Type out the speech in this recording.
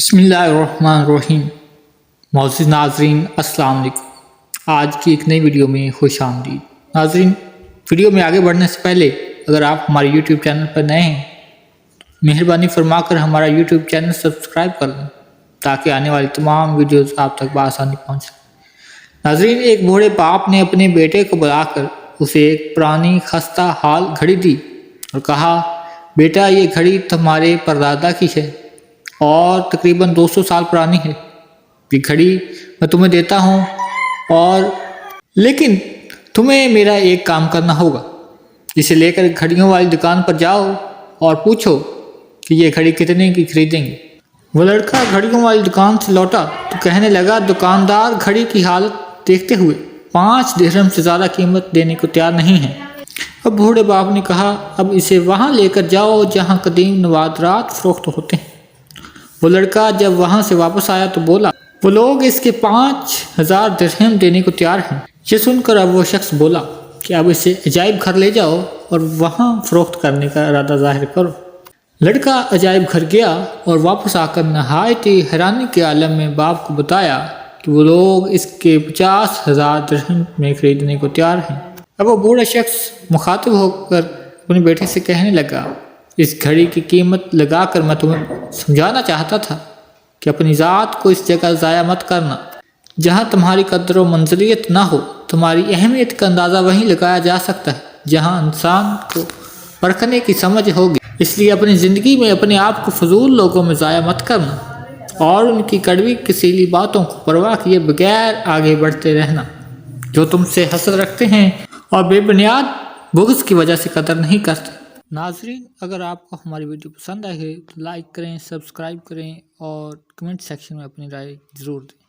بسم اللہ الرحمن الرحیم۔ معزز ناظرین السلام علیکم۔ آج کی ایک نئی ویڈیو میں خوش آمدید۔ ناظرین، ویڈیو میں آگے بڑھنے سے پہلے اگر آپ ہمارے یوٹیوب چینل پر نئے ہیں مہربانی فرما کر ہمارا یوٹیوب چینل سبسکرائب کر لیں تاکہ آنے والی تمام ویڈیوز آپ تک بآسانی پہنچ سکیں۔ ناظرین، ایک بوڑھے باپ نے اپنے بیٹے کو بلا کر اسے ایک پرانی خستہ حال گھڑی دی اور کہا، بیٹا یہ گھڑی تمہارے پردادا کی ہے اور تقریباً 200 سال پرانی ہے۔ یہ گھڑی میں تمہیں دیتا ہوں لیکن تمہیں میرا ایک کام کرنا ہوگا۔ اسے لے کر گھڑیوں والی دکان پر جاؤ اور پوچھو کہ یہ گھڑی کتنے کی خریدیں گے۔ وہ لڑکا گھڑیوں والی دکان سے لوٹا تو کہنے لگا، دکاندار گھڑی کی حالت دیکھتے ہوئے 5 درہم سے زیادہ قیمت دینے کو تیار نہیں ہے۔ اب بوڑھے باپ نے کہا، اب اسے وہاں لے کر جاؤ جہاں قدیم نوادرات فروخت ہوتے ہیں۔ وہ لڑکا جب وہاں سے واپس آیا تو بولا، وہ لوگ اس کے 5000 درہم دینے کو تیار ہیں۔ یہ سن کر اب وہ شخص بولا کہ اب اسے عجائب گھر لے جاؤ اور وہاں فروخت کرنے کا ارادہ ظاہر کرو۔ لڑکا عجائب گھر گیا اور واپس آ کر نہایت ہی حیرانی کے عالم میں باپ کو بتایا کہ وہ لوگ اس کے 50,000 درہم میں خریدنے کو تیار ہیں۔ اب وہ بوڑھا شخص مخاطب ہو کر اپنے بیٹے سے کہنے لگا، اس گھڑی کی قیمت لگا کر میں تمہیں سمجھانا چاہتا تھا کہ اپنی ذات کو اس جگہ ضائع مت کرنا جہاں تمہاری قدر و منزلیت نہ ہو۔ تمہاری اہمیت کا اندازہ وہیں لگایا جا سکتا ہے جہاں انسان کو پرکھنے کی سمجھ ہوگی۔ اس لیے اپنی زندگی میں اپنے آپ کو فضول لوگوں میں ضائع مت کرنا اور ان کی کڑوی کسیلی باتوں کو پرواہ کیے بغیر آگے بڑھتے رہنا، جو تم سے حسد رکھتے ہیں اور بے بنیاد بغض کی وجہ سے قدر نہیں کرتے۔ ناظرین، اگر آپ کو ہماری ویڈیو پسند آئے تو لائک کریں، سبسکرائب کریں اور کمنٹ سیکشن میں اپنی رائے ضرور دیں۔